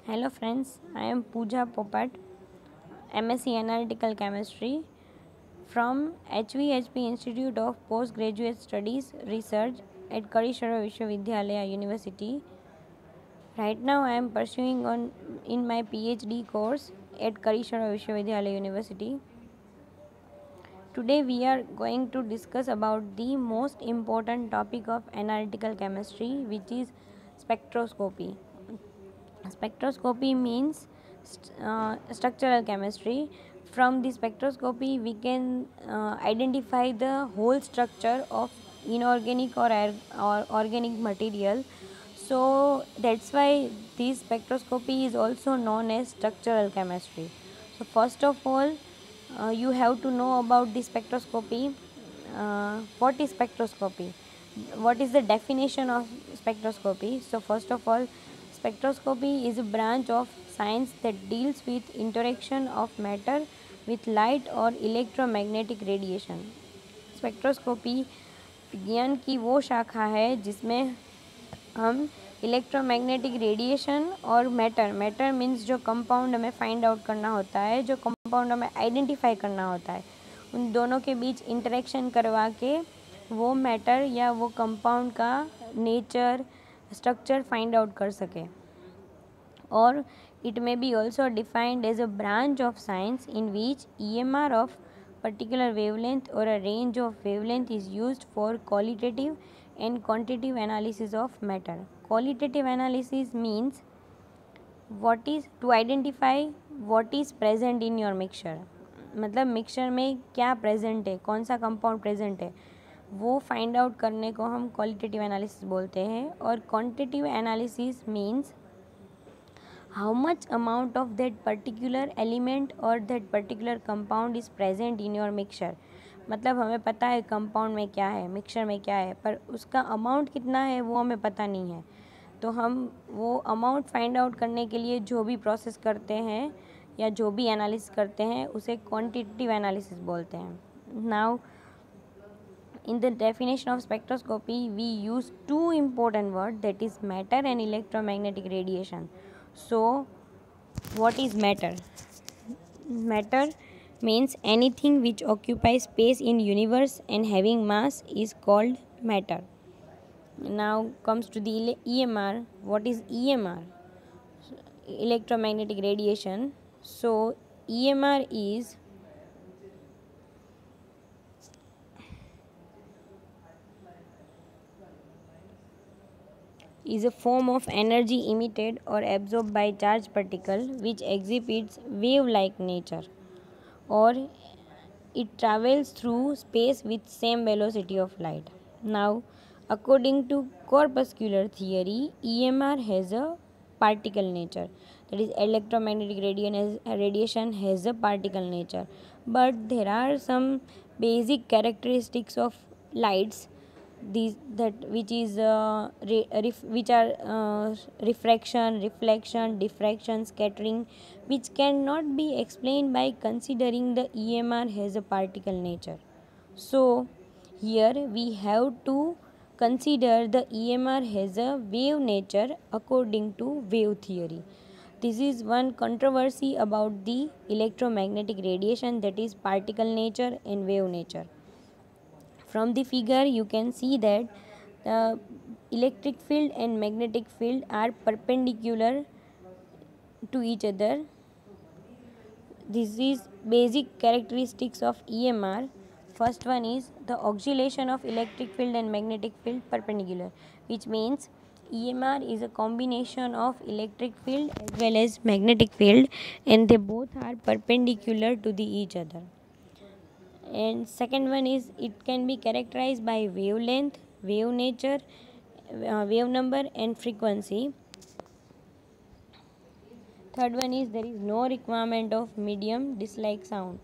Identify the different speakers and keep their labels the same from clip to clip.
Speaker 1: Hello friends, I am Pooja Popat, MSc Analytical Chemistry from HVHP Institute of Postgraduate Studies Research at Karishara Vishwavidyalaya University. Right now I am pursuing in my PhD course at Karishara Vishwavidyalaya University. Today we are going to discuss about the most important topic of analytical chemistry, which is spectroscopy. Spectroscopy means structural chemistry. From the spectroscopy, we can identify the whole structure of inorganic or organic material. So that's why this spectroscopy is also known as structural chemistry. So first of all, you have to know about the spectroscopy. What is spectroscopy? What is the definition of spectroscopy? So first of all, spectroscopy is a branch of science that deals with interaction of matter with light or electromagnetic radiation. Spectroscopy विज्ञान की वो शाखा है जिसमें हम electromagnetic radiation और matter means जो compound हमें फाइंड आउट करना होता है, जो कंपाउंड हमें आइडेंटिफाई करना होता है, उन दोनों के बीच इंटरेक्शन करवा के वो मैटर या वो कंपाउंड का नेचर स्ट्रक्चर फाइंड आउट कर सके. और it may be also defined as a branch of science in which EMR of particular wavelength or a range of wavelength is used for qualitative and quantitative analysis of matter. Qualitative analysis means what is to identify what is present in your mixture. मतलब mixture में क्या present है, कौन सा compound present है, वो find out करने को हम क्वालिटेटिव एनालिसिस बोलते हैं. और quantitative analysis means how much amount of that particular element or that particular compound is present in your mixture. मतलब हमें पता है कंपाउंड में क्या है, मिक्सचर में क्या है, पर उसका अमाउंट कितना है वो हमें पता नहीं है. तो हम वो अमाउंट फाइंड आउट करने के लिए जो भी प्रोसेस करते हैं या जो भी एनालिसिस करते हैं उसे क्वांटिटेटिव एनालिसिस बोलते हैं. Now in the definition of spectroscopy we use two important words, that is matter and electromagnetic radiation. So what is matter? Matter means anything which occupies space in universe and having mass is called matter. Now comes to the EMR. What is EMR? Electromagnetic radiation. So EMR is a form of energy emitted or absorbed by charged particle which exhibits wave-like nature, or it travels through space with same velocity of light. Now, according to corpuscular theory, EMR has a particle nature, that is electromagnetic radiation has a particle nature, but there are some basic characteristics of lights these that which is which are refraction, reflection, diffraction, scattering, which cannot be explained by considering the EMR has a particle nature. So here we have to consider the EMR has a wave nature according to wave theory. This is one controversy about the electromagnetic radiation, that is particle nature and wave nature. From the figure you can see that the electric field and magnetic field are perpendicular to each other. This is basic characteristics of EMR. First one is the oscillation of electric field and magnetic field perpendicular, which means EMR is a combination of electric field as well as magnetic field, and they both are perpendicular to each other. And second one is it can be characterized by wavelength, wave nature, wave number and frequency. Third one is there is no requirement of medium dislike sound.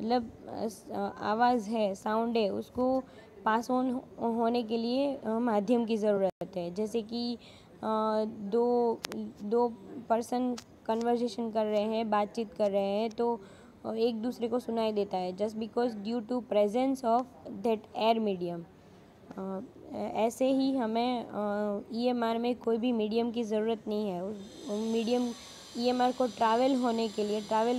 Speaker 1: मतलब आवाज़ है, sound है, उसको pass on होने के लिए माध्यम की ज़रूरत है. जैसे कि दो पर्सन कन्वर्जेशन कर रहे हैं, बातचीत कर रहे हैं, तो एक दूसरे को सुनाई देता है just because due to presence of that air medium. ऐसे ही हमें EMR में कोई भी मीडियम की ज़रूरत नहीं है. मीडियम EMR को ट्रैवल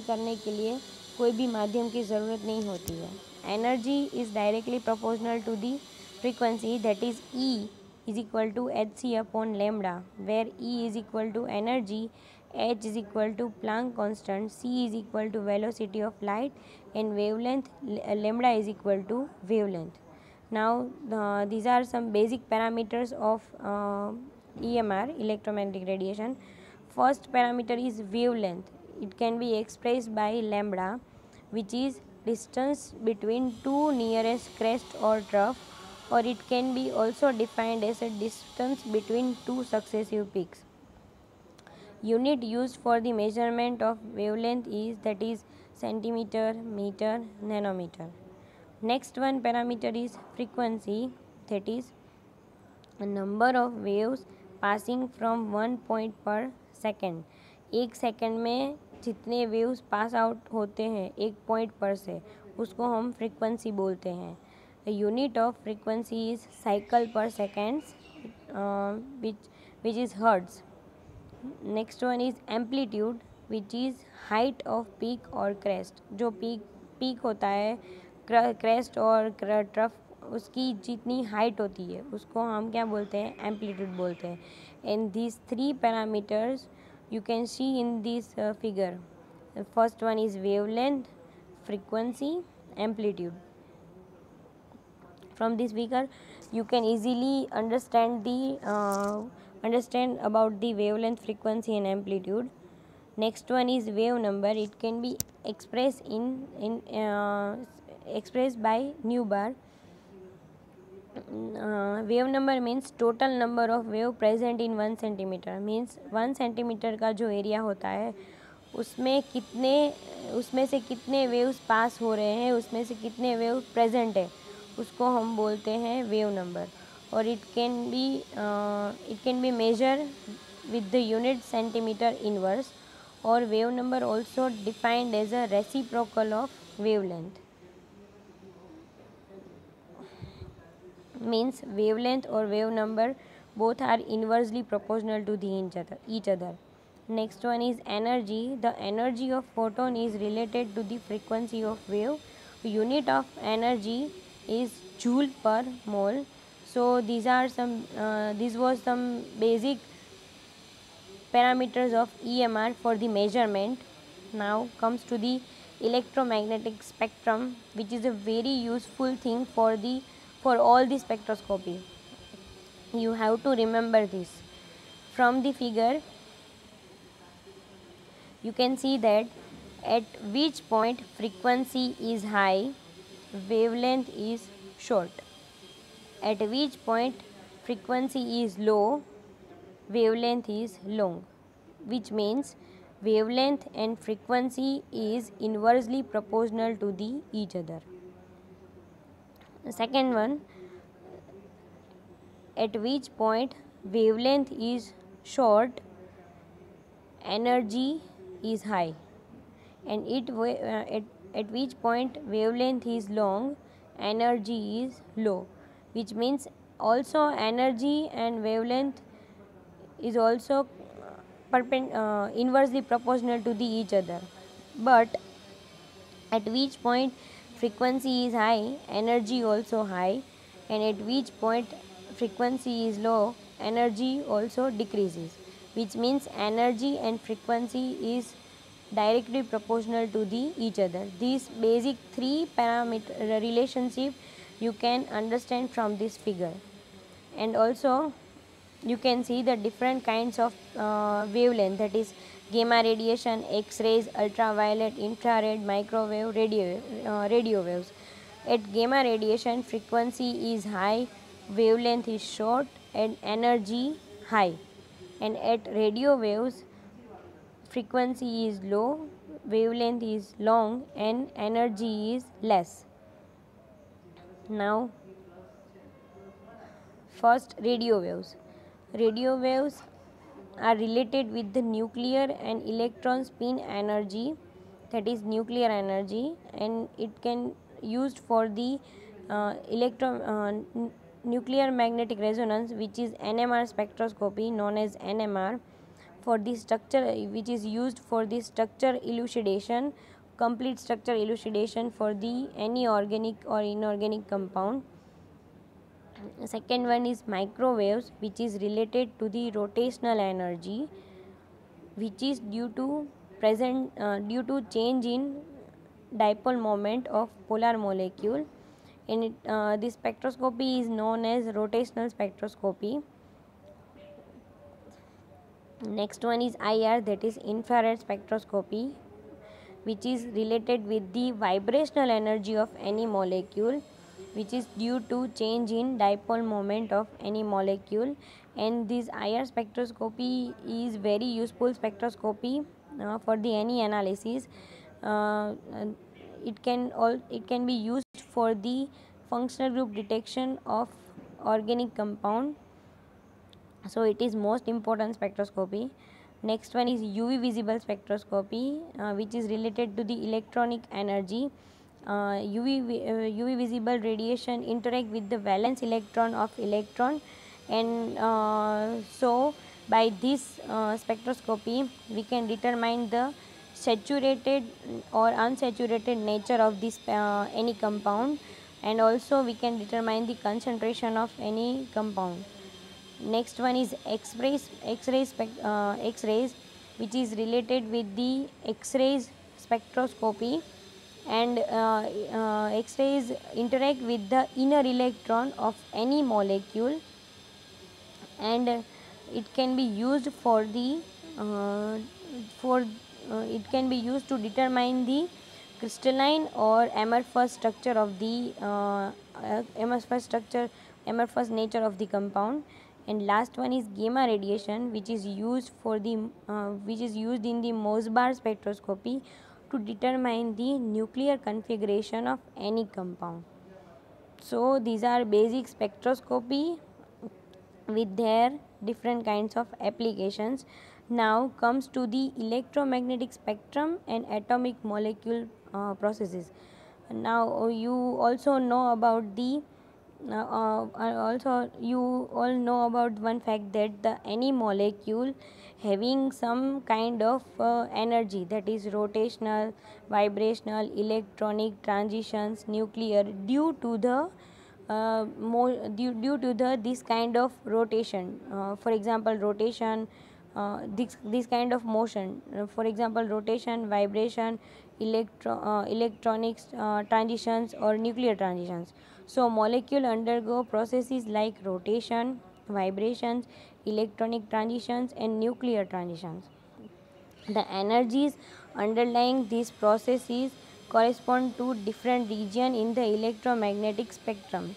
Speaker 1: करने के लिए कोई भी माध्यम की ज़रूरत नहीं होती है. Energy is directly proportional to the frequency, that is E is equal to hc upon lambda, where E is equal to energy, h is equal to Planck constant, c is equal to velocity of light, and wavelength lambda is equal to wavelength. Now these are some basic parameters of EMR, electromagnetic radiation. First parameter is wavelength. It can be expressed by lambda, which is distance between two nearest crest or trough, or it can be also defined as a distance between two successive peaks. Unit used for the measurement of wavelength is centimeter, meter, nanometer. Next one parameter is frequency, that is a number of waves passing from one point per second. एक second में जितने waves pass out होते हैं एक point पर से, उसको हम फ्रीक्वेंसी बोलते हैं. The unit of frequency is cycle per seconds, which is hertz. Next one is amplitude, which is height of peak or crest. जो peak होता है, crest और trough, उसकी जितनी height होती है उसको हम क्या बोलते हैं, amplitude बोलते हैं. And these three parameters you can see in this figure. The first one is wavelength, frequency, amplitude. From this figure you can easily understand about the wavelength, frequency, and amplitude. Next one is wave number. It can be expressed expressed by nu bar. Wave number means total number of wave present in 1 centimeter. Means 1 centimeter का जो area होता है उसमें से कितने waves पास हो रहे हैं, उसमें से कितने वेव प्रेजेंट है, उसको हम बोलते हैं वेव नंबर. और it can be measure with the unit centimetre inverse. और wave number also defined as a reciprocal of wavelength. Means wavelength or wave number both are inversely proportional to each other. Next one is energy. The energy of photon is related to the frequency of wave. Unit of energy is joule per mole. So these was some basic parameters of EMR for the measurement. Now comes to the electromagnetic spectrum, which is a very useful thing for all the spectroscopy. You have to remember this. From the figure you can see that at which point frequency is high, wavelength is short. At which point frequency is low, wavelength is long, which means wavelength and frequency is inversely proportional to each other. The second one, at which point wavelength is short, energy is high, and at which point wavelength is long, energy is low, which means also energy and wavelength is also inversely proportional to each other. But at which point frequency is high, energy also high, and at which point frequency is low, energy also decreases, which means energy and frequency is directly proportional to each other. These basic three parameter relationship you can understand from this figure. And also you can see the different kinds of wavelength, that is gamma radiation, X-rays, ultraviolet, infrared, microwave, radio waves. At gamma radiation frequency is high, wavelength is short, and energy high. And at radio waves frequency is low, wavelength is long, and energy is less. Now first, radio waves. Radio waves are related with the nuclear and electron spin energy, that is nuclear energy, and it can used for the nuclear magnetic resonance, which is NMR spectroscopy, known as NMR. for the structure, which is used for the structure elucidation, complete structure elucidation for the any organic or inorganic compound. Second one is microwaves, which is related to the rotational energy, which is due to change in dipole moment of polar molecule. In it, this spectroscopy is known as rotational spectroscopy. Next one is IR, that is infrared spectroscopy, which is related with the vibrational energy of any molecule, which is due to change in dipole moment of any molecule. And this IR spectroscopy is very useful spectroscopy for the any analysis. It can be used for the functional group detection of organic compound, so it is most important spectroscopy. Next one is UV visible spectroscopy, which is related to the electronic energy. UV visible radiation interact with the valence electron of electron, and so by this spectroscopy we can determine the saturated or unsaturated nature of this any compound, and also we can determine the concentration of any compound. Next one is X-rays, which is related with the X-rays spectroscopy, and X-rays interact with the inner electron of any molecule, and it can be used for the it can be used to determine the crystalline or amorphous structure of the amorphous nature of the compound. And last one is gamma radiation, which is used in the Mosbar spectroscopy to determine the nuclear configuration of any compound. So these are basic spectroscopy with their different kinds of applications. Now comes to the electromagnetic spectrum and atomic molecule processes. Now you also know about the also you all know about one fact that the any molecule having some kind of energy, that is rotational, vibrational, electronic transitions, nuclear, due to the due to the this kind of rotation. For example, rotation, this kind of motion, for example rotation, vibration, electronics transitions or nuclear transitions. So molecule undergo processes like rotation, vibrations, electronic transitions and nuclear transitions. The energies underlying these processes correspond to different region in the electromagnetic spectrum.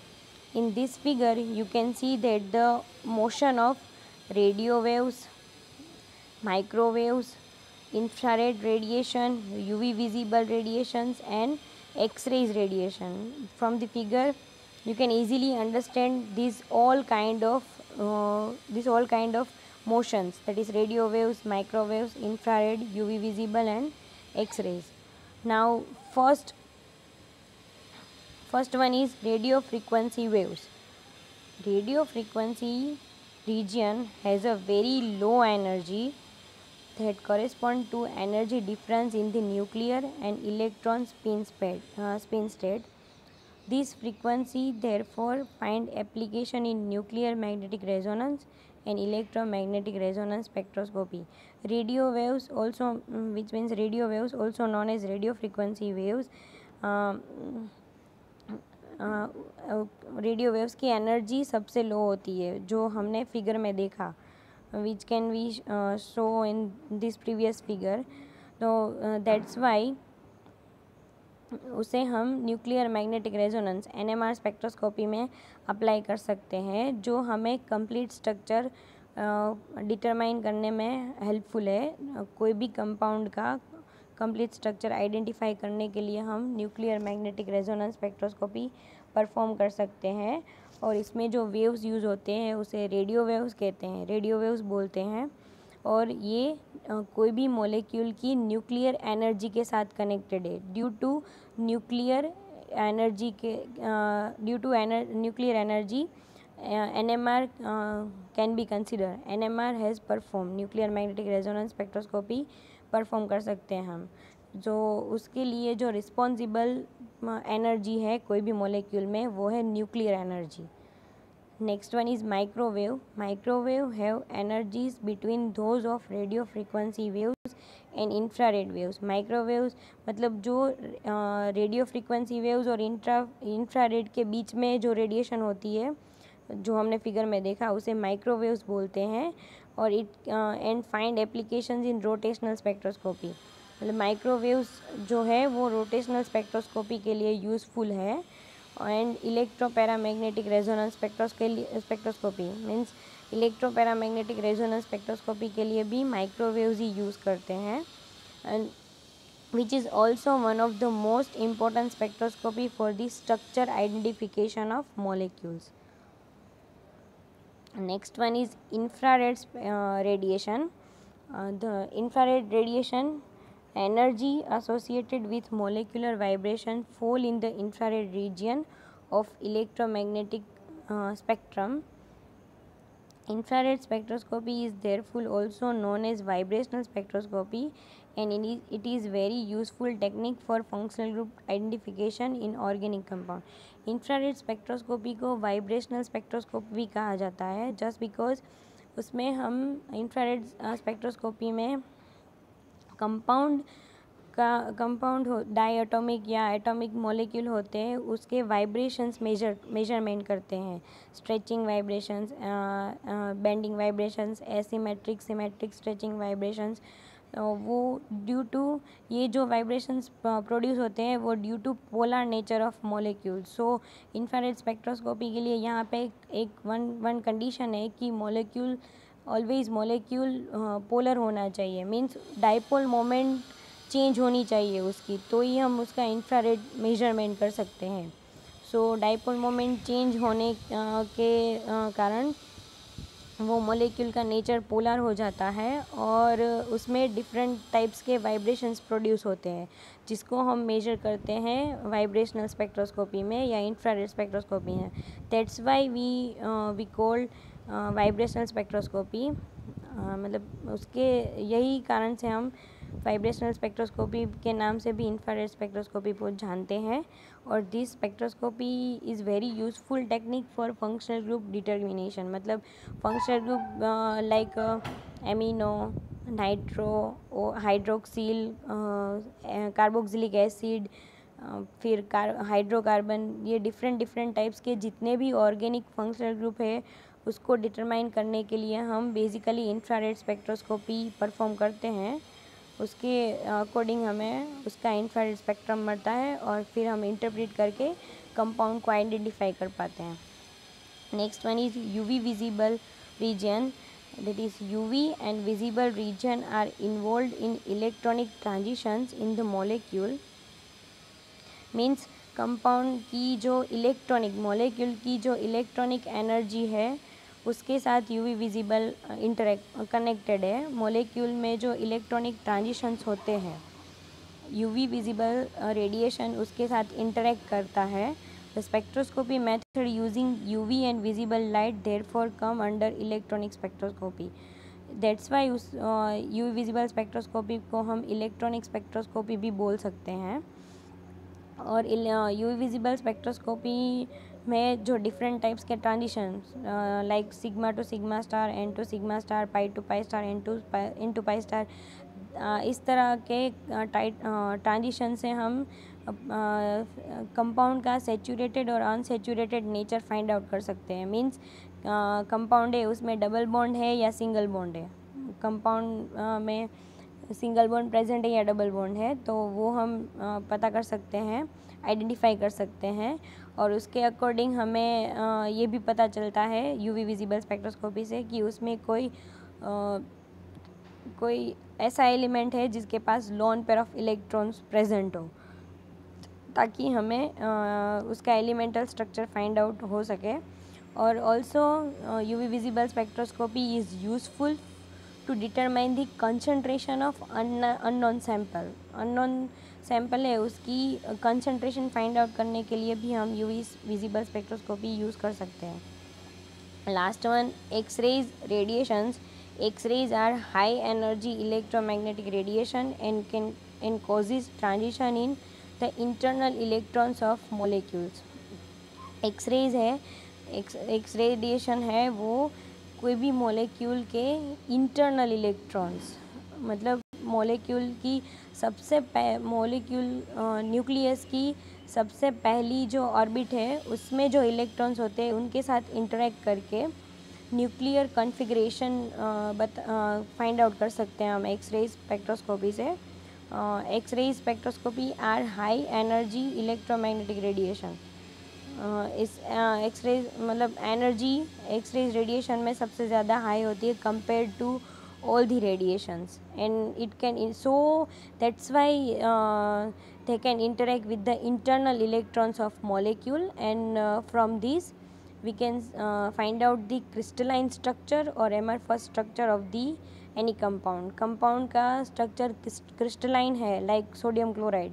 Speaker 1: In this figure you can see that the motion of radio waves, microwaves, infrared radiation, UV visible radiations and X-rays radiation. From the figure you can easily understand these all kind of motions, that is radio waves, microwaves, infrared, UV visible and X-rays. Now first one is radio frequency waves. Radio frequency region has a very low energy that correspond to energy difference in the nuclear and electron spin state. This frequency therefore find application in nuclear magnetic resonance and electromagnetic resonance spectroscopy. Radio waves also, which means radio waves also known as radio frequency waves, radio waves की energy सबसे low होती है जो हमने figure में देखा, which can we show in this previous figure. तो that's why उसे हम nuclear magnetic resonance NMR spectroscopy में अप्लाई कर सकते हैं, जो हमें कंप्लीट स्ट्रक्चर डिटरमाइन करने में हेल्पफुल है. कोई भी कंपाउंड का कंप्लीट स्ट्रक्चर आइडेंटिफाई करने के लिए हम nuclear magnetic resonance spectroscopy perform कर सकते हैं. और इसमें जो वेव्स यूज़ होते हैं उसे रेडियो वेव्स कहते हैं, रेडियो वेव्स बोलते हैं. और ये कोई भी मॉलिक्यूल की न्यूक्लियर एनर्जी के साथ कनेक्टेड है. Due to nuclear energy NMR can be consider. NMR has perform nuclear magnetic resonance spectroscopy perform कर सकते हैं हम. जो उसके लिए जो रिस्पॉन्सिबल एनर्जी है कोई भी मॉलिक्यूल में वो है nuclear energy. Next one is microwave. Microwave have energies between those of radio frequency waves and infrared waves. Microwaves मतलब जो रेडियो फ्रीक्वेंसी वेव्स और इंफ्रारेड के बीच में जो रेडिएशन होती है, जो हमने फिगर में देखा, उसे माइक्रोवेव्स बोलते हैं. और it and find applications in rotational spectroscopy. मतलब माइक्रोवेव्स जो है वो रोटेशनल स्पेक्ट्रोस्कोपी के लिए यूज़फुल है. And electroparamagnetic resonance spectroscopy means electroparamagnetic resonance spectroscopy के लिए भी माइक्रोवेव्स ही यूज़ करते हैं. And which is also one of the most important spectroscopy for the structure identification of molecules. Next one is infrared radiation. The infrared radiation energy associated with molecular vibration fall in the infrared region of electromagnetic spectrum. Infrared spectroscopy is therefore also known as vibrational spectroscopy, and it is very useful technique for functional group identification in organic compound. Infrared spectroscopy को vibrational spectroscopy भी कहा जाता है, just because उसमें हम infrared spectroscopy में compound डाईएटॉमिक या atomic molecule होते हैं, उसके वाइब्रेशंस मेजरमेंट करते हैं. Stretching vibrations, bending vibrations, asymmetric symmetric stretching vibrations. वो ड्यू टू ये जो वाइब्रेशंस प्रोड्यूस होते हैं वो due to polar nature of molecule. So infrared spectroscopy के लिए यहाँ पे एक वन कंडीशन है कि मॉलिक्यूल पोलर होना चाहिए. मीन्स डाइपोल मोमेंट चेंज होनी चाहिए उसकी, तो ही हम उसका इंफ्रारेड मेजरमेंट कर सकते हैं. सो डाइपोल मोमेंट चेंज होने के कारण वो मॉलिक्यूल का नेचर पोलर हो जाता है और उसमें डिफरेंट टाइप्स के वाइब्रेशंस प्रोड्यूस होते हैं, जिसको हम मेजर करते हैं वाइब्रेशनल स्पेक्ट्रोस्कोपी में या इंफ्रारेड स्पेक्ट्रोस्कोपी में. That's why we called vibrational spectroscopy. मतलब उसके यही कारण से हम वाइब्रेशनल स्पेक्ट्रोस्कोपी के नाम से भी इंफ्रारेड स्पेक्ट्रोस्कोपी को जानते हैं. और this spectroscopy is very useful technique for functional group determination. मतलब functional group like amino, nitro, hydroxyl, carboxylic acid, फिर हाइड्रोकार्बन, ये डिफरेंट टाइप्स के जितने भी ऑर्गेनिक फंक्शनल ग्रुप है उसको डिटरमाइन करने के लिए हम बेसिकली इंफ्रारेड स्पेक्ट्रोस्कोपी परफॉर्म करते हैं. उसके अकॉर्डिंग हमें उसका इंफ्रारेड स्पेक्ट्रम मिलता है और फिर हम इंटरप्रेट करके कंपाउंड को आइडेंटिफाई कर पाते हैं. Next one is UV visible region. That is UV and visible region are involve in electronic transitions in the molecule. Means compound की जो मॉलिक्यूल की जो इलेक्ट्रॉनिक एनर्जी है उसके साथ यूवी विजिबल कनेक्टेड है. मॉलिक्यूल में जो इलेक्ट्रॉनिक ट्रांजिशंस होते हैं, यूवी विजिबल रेडिएशन उसके साथ इंटरेक्ट करता है. The spectroscopy method using UV and visible light therefore come under electronic spectroscopy. That's why उस यूवी विजिबल स्पेक्ट्रोस्कोपी को हम इलेक्ट्रॉनिक स्पेक्ट्रोस्कोपी भी बोल सकते हैं. और यूवी विजिबल स्पेक्ट्रोस्कोपी में जो डिफरेंट टाइप्स के transition like sigma to sigma star, n to sigma star, pi to pi star, n to pi star, इस तरह के ट्रांजिशन से हम कंपाउंड का सेचूरेटेड और अनसेचूरेटेड नेचर फाइंड आउट कर सकते हैं. मीन्स कंपाउंड है उसमें डबल बॉन्ड है या सिंगल बॉन्ड है, कंपाउंड में सिंगल बॉन्ड प्रेजेंट है या डबल बॉन्ड है, तो वो हम पता कर सकते हैं, आइडेंटिफाई कर सकते हैं. और उसके अकॉर्डिंग हमें ये भी पता चलता है यूवी विजिबल स्पेक्ट्रोस्कोपी से कि उसमें कोई ऐसा एलिमेंट है जिसके पास lone pair of electrons present हो, ताकि हमें उसका एलिमेंटल स्ट्रक्चर फाइंड आउट हो सके. और also UV visible spectroscopy is useful to determine the concentration of unknown sample. Unknown sample है उसकी कंसंट्रेशन फाइंड आउट करने के लिए भी हम यूवी विजिबल स्पेक्ट्रोस्कोपी यूज़ कर सकते हैं. Last one, X-rays radiations. X-rays are high energy electromagnetic radiation and causes transition in the internal electrons of molecules. X rays है, एक्स रेडिएशन है वो कोई भी मॉलिक्यूल के इंटरनल इलेक्ट्रॉन्स, मतलब मॉलिक्यूल की सबसे मॉलिक्यूल न्यूक्लियस की सबसे पहली जो ऑर्बिट है उसमें जो इलेक्ट्रॉन्स होते हैं उनके साथ इंटरेक्ट करके न्यूक्लियर कॉन्फ़िगरेशन फाइंड आउट कर सकते हैं हम एक्सरे स्पेक्ट्रोस्कोपी से. X ray spectroscopy are high energy electromagnetic radiation. इस एक्सरे मतलब एनर्जी एक्सरे रेडिएशन में सबसे ज़्यादा हाई होती है compare to all the radiations, and it can so that's why they can interact with the internal electrons of molecule, and from these we can find out the crystalline structure or amorphous structure of the any compound का structure crystalline है like sodium chloride,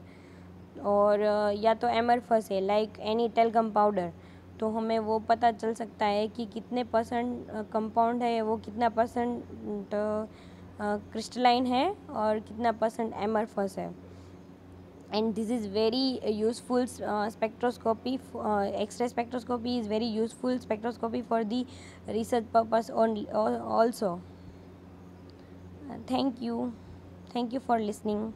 Speaker 1: और या तो amorphous है like any talcum powder, तो हमें वो पता चल सकता है कि कितने परसेंट कंपाउंड है, वो कितना परसेंट क्रिस्टलाइन है और कितना परसेंट एमरफस है. And this is very useful spectroscopy. X-ray spectroscopy is very useful spectroscopy for the research purpose also. Thank you for listening.